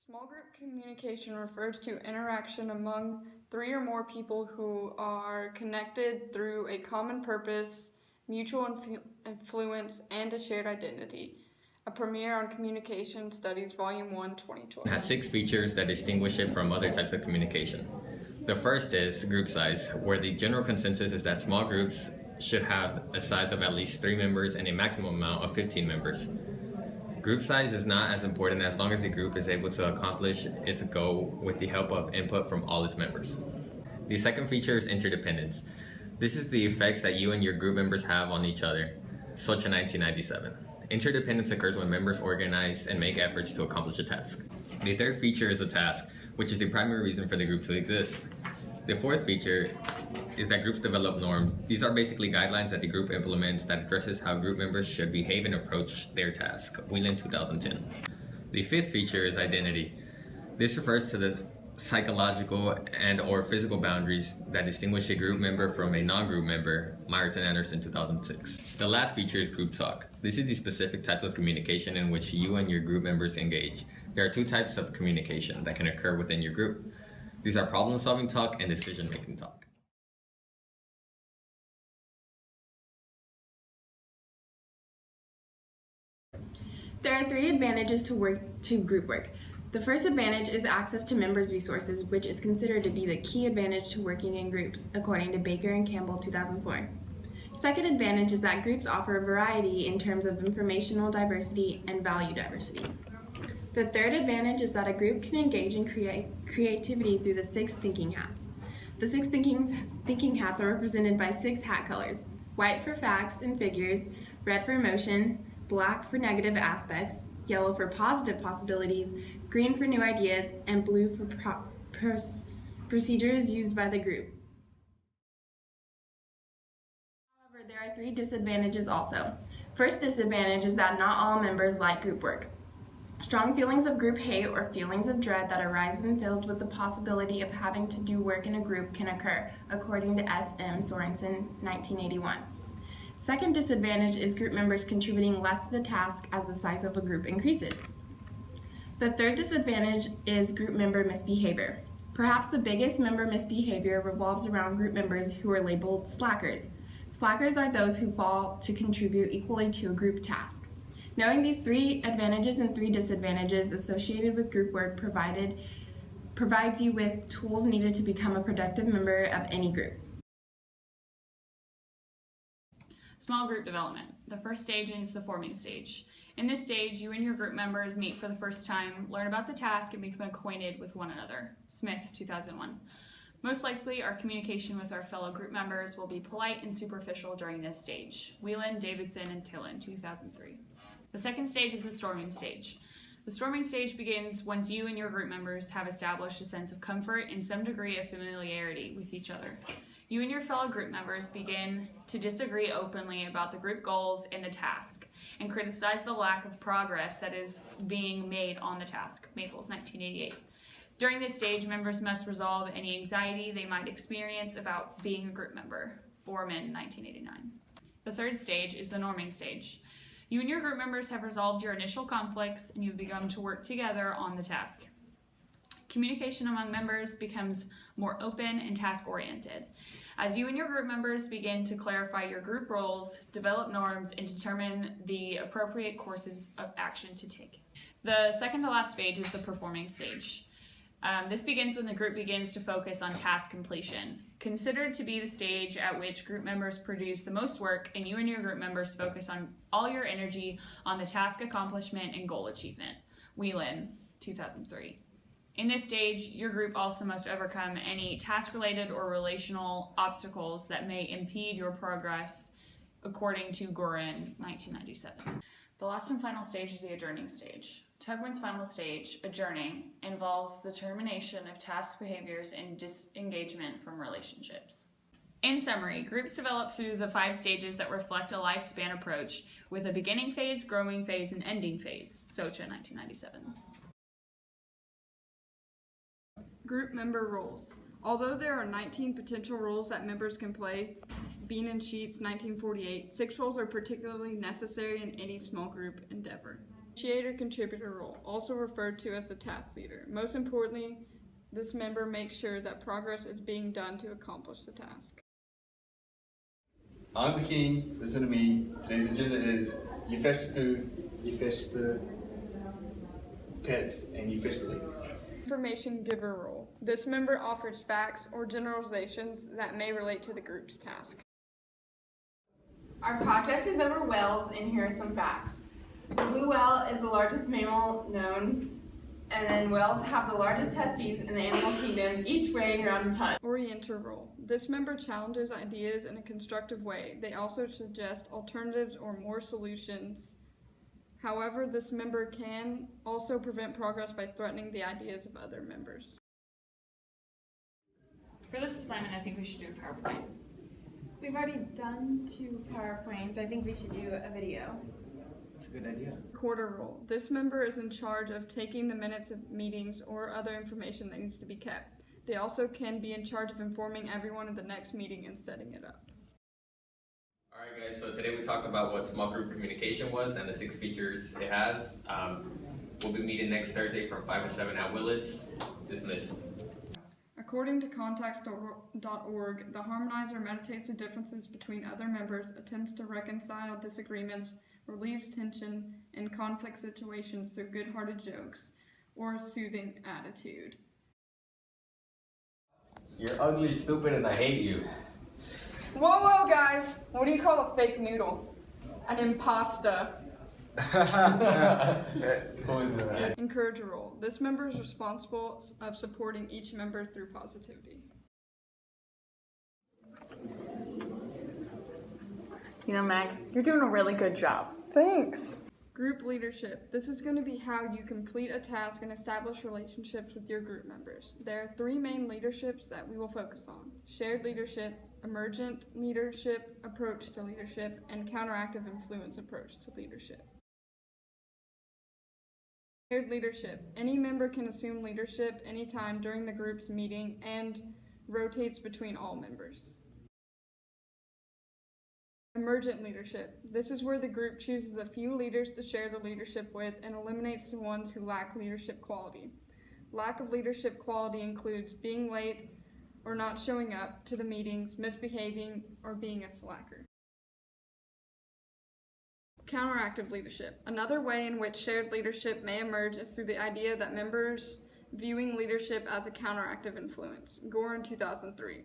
Small group communication refers to interaction among three or more people who are connected through a common purpose, mutual influence, and a shared identity. A premiere on Communication Studies, Volume 1, 2012. It has 6 features that distinguish it from other types of communication. The first is group size, where the general consensus is that small groups should have a size of at least 3 members and a maximum amount of 15 members. Group size is not as important as long as the group is able to accomplish its goal with the help of input from all its members. The second feature is interdependence. This is the effects that you and your group members have on each other. Such in 1997. Interdependence occurs when members organize and make efforts to accomplish a task. The third feature is a task, which is the primary reason for the group to exist. The fourth feature is that groups develop norms. These are basically guidelines that the group implements that addresses how group members should behave and approach their task. Whelan, 2010. The fifth feature is identity. This refers to the psychological and or physical boundaries that distinguish a group member from a non-group member. Myers and Anderson, 2006. The last feature is group talk. This is the specific types of communication in which you and your group members engage. There are 2 types of communication that can occur within your group. These are problem-solving talk and decision-making talk. There are 3 advantages to group work. The first advantage is access to members' resources, which is considered to be the key advantage to working in groups, according to Baker and Campbell, 2004. Second advantage is that groups offer variety in terms of informational diversity and value diversity. The third advantage is that a group can engage in creativity through the 6 thinking hats. The 6 thinking hats are represented by 6 hat colors: white for facts and figures, red for emotion, black for negative aspects, yellow for positive possibilities, green for new ideas, and blue for procedures used by the group. However, there are 3 disadvantages also. First disadvantage is that not all members like group work. Strong feelings of group hate or feelings of dread that arise when filled with the possibility of having to do work in a group can occur, according to S.M. Sorensen, 1981. Second disadvantage is group members contributing less to the task as the size of a group increases. The third disadvantage is group member misbehavior. Perhaps the biggest member misbehavior revolves around group members who are labeled slackers. Slackers are those who fail to contribute equally to a group task. Knowing these 3 advantages and 3 disadvantages associated with group work provides you with tools needed to become a productive member of any group. Small group development. The first stage is the forming stage. In this stage, you and your group members meet for the first time, learn about the task, and become acquainted with one another. Smith, 2001. Most likely, our communication with our fellow group members will be polite and superficial during this stage. Whelan, Davidson, and Tillen, 2003. The second stage is the storming stage. The storming stage begins once you and your group members have established a sense of comfort and some degree of familiarity with each other. You and your fellow group members begin to disagree openly about the group goals and the task, and criticize the lack of progress that is being made on the task. Maples, 1988. During this stage, members must resolve any anxiety they might experience about being a group member. Borman, 1989. The third stage is the norming stage. You and your group members have resolved your initial conflicts and you've begun to work together on the task. Communication among members becomes more open and task-oriented. As you and your group members begin to clarify your group roles, develop norms, and determine the appropriate courses of action to take. The second to last stage is the performing stage. This begins when the group begins to focus on task completion, considered to be the stage at which group members produce the most work and you and your group members focus on all your energy on the task accomplishment and goal achievement. Whelan, 2003. In this stage, your group also must overcome any task-related or relational obstacles that may impede your progress, according to Gorin, 1997. The last and final stage is the adjourning stage. Tugman's final stage, adjourning, involves the termination of task behaviors and disengagement from relationships. In summary, groups develop through the 5 stages that reflect a lifespan approach, with a beginning phase, growing phase, and ending phase. Socha, 1997. Group member roles. Although there are 19 potential roles that members can play, Bean and Sheets, 1948, 6 roles are particularly necessary in any small group endeavor. Initiator contributor role, also referred to as the task leader. Most importantly, this member makes sure that progress is being done to accomplish the task. I'm the king, listen to me. Today's agenda is you fetch the food, you fetch the pets, and you fetch the ladies. Information giver role. This member offers facts or generalizations that may relate to the group's task. Our project is over whales, and here are some facts. The blue whale is the largest mammal known, and then whales have the largest testes in the animal kingdom, each weighing around a ton. Orienter role. This member challenges ideas in a constructive way. They also suggest alternatives or more solutions. However, this member can also prevent progress by threatening the ideas of other members. For this assignment, I think we should do a PowerPoint. We've already done 2 PowerPoints. I think we should do a video. That's a good idea. Recorder role. This member is in charge of taking the minutes of meetings or other information that needs to be kept. They also can be in charge of informing everyone of the next meeting and setting it up. Alright guys, so today we talked about what small group communication was and the 6 features it has. We'll be meeting next Thursday from 5 to 7 at Willis. Dismissed. According to context.org, the harmonizer meditates the differences between other members, attempts to reconcile disagreements, relieves tension in conflict situations through good-hearted jokes or a soothing attitude. You're ugly, stupid, and I hate you. Whoa, guys! What do you call a fake noodle? An impasta. Encourager role. This member is responsible of supporting each member through positivity. You know, Meg, you're doing a really good job. Thanks. Group leadership. This is going to be how you complete a task and establish relationships with your group members. There are 3 main leaderships that we will focus on: shared leadership, emergent leadership approach to leadership, and counteractive influence approach to leadership. Shared leadership. Any member can assume leadership anytime during the group's meeting and rotates between all members. Emergent leadership. This is where the group chooses a few leaders to share the leadership with and eliminates the ones who lack leadership quality. Lack of leadership quality includes being late or not showing up to the meetings, misbehaving, or being a slacker. Counteractive leadership. Another way in which shared leadership may emerge is through the idea that members viewing leadership as a counteractive influence. Gore in 2003.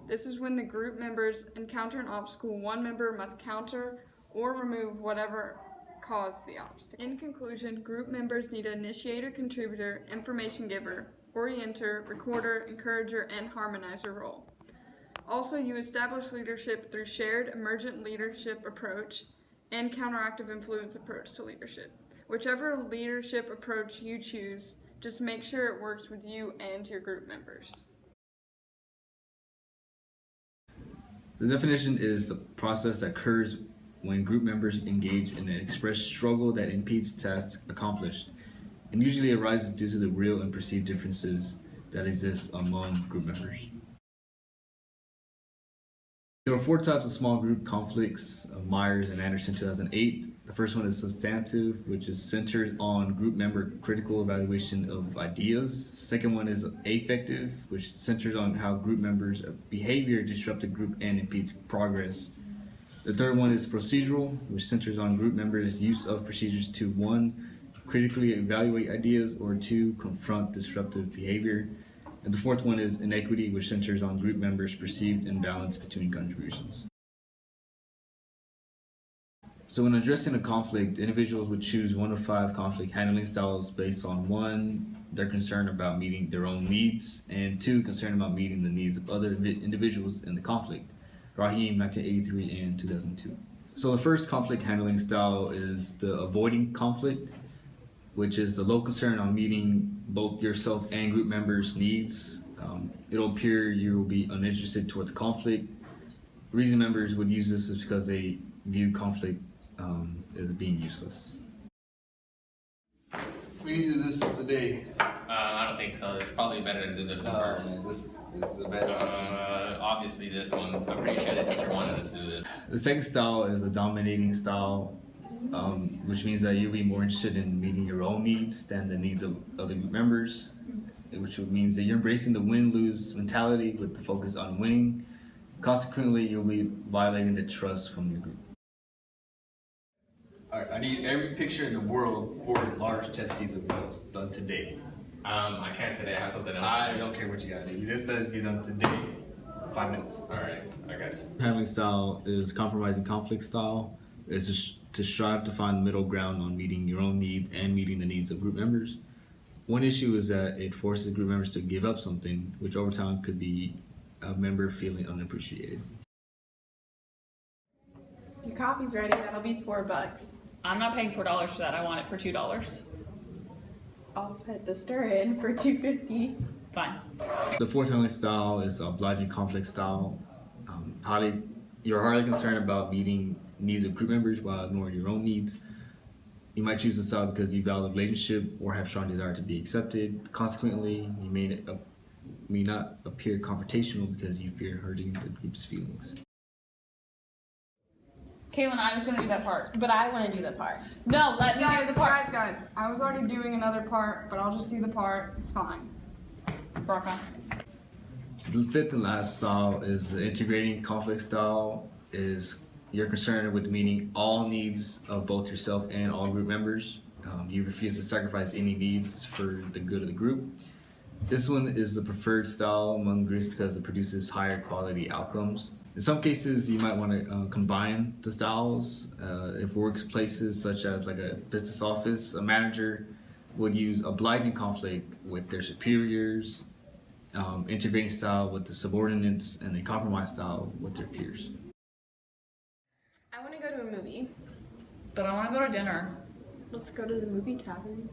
This is when the group members encounter an obstacle, one member must counter or remove whatever caused the obstacle. In conclusion, group members need an initiator, contributor, information giver, orienter, recorder, encourager, and harmonizer role. Also, you establish leadership through shared emergent leadership approach and counteractive influence approach to leadership. Whichever leadership approach you choose, just make sure it works with you and your group members. The definition is the process that occurs when group members engage in an expressed struggle that impedes tasks accomplished, and usually arises due to the real and perceived differences that exist among group members. There are 4 types of small group conflicts, Myers and Anderson 2008. The first one is substantive, which is centered on group member critical evaluation of ideas. Second one is affective, which centers on how group members' behavior disrupt the group and impedes progress. The third one is procedural, which centers on group members' use of procedures to 1, critically evaluate ideas, or 2, confront disruptive behavior. And the fourth one is inequity, which centers on group members' perceived imbalance between contributions. So when addressing a conflict, individuals would choose 1 of 5 conflict handling styles based on 1, their concern about meeting their own needs, and 2, concern about meeting the needs of other individuals in the conflict. Rahim, 1983 and 2002. So the first conflict handling style is the avoiding conflict, which is the low concern on meeting both yourself and group members' needs. It'll appear you will be uninterested toward the conflict. The reason members would use this is because they view conflict as being useless. We need to do this today. I don't think so. It's probably better to do this one first. Man, this is a bad option. Obviously this one. I'm pretty sure the teacher wanted us to do this. The second style is a dominating style. which means that you'll be more interested in meeting your own needs than the needs of other group members, which means that you're embracing the win-lose mentality with the focus on winning. Consequently, you'll be violating the trust from your group. Alright, I need every picture in the world for large testes of males done today. I can't today. I have something else. I don't care what you gotta do. This does be done today. 5 minutes. All right, I got you. Handling style is compromising conflict style. It's just to strive to find the middle ground on meeting your own needs and meeting the needs of group members. One issue is that it forces group members to give up something, which over time could be a member feeling unappreciated. Your coffee's ready. That'll be $4. I'm not paying $4 for that. I want it for $2. I'll put the stir in for $2.50. Fine. The fourth handling style is obliging conflict style. You're hardly concerned about meeting needs of group members while ignoring your own needs. You might choose this style because you value the relationship or have strong desire to be accepted. Consequently, you may not appear confrontational because you fear hurting the group's feelings. Kaylin, I was gonna do that part. But I want to do the part. No, let me do the part. Guys, I was already doing another part, but I'll just do the part. It's fine. Rock on. The fifth and last style is the integrating conflict style. You're concerned with meeting all needs of both yourself and all group members. You refuse to sacrifice any needs for the good of the group. This one is the preferred style among groups because it produces higher quality outcomes. In some cases, you might want to combine the styles. If workplaces such as like a business office, a manager would use obliging conflict with their superiors, integrating style with the subordinates, and a compromise style with their peers. I want to go to a movie. But I wanna go to dinner. Let's go to the movie tavern.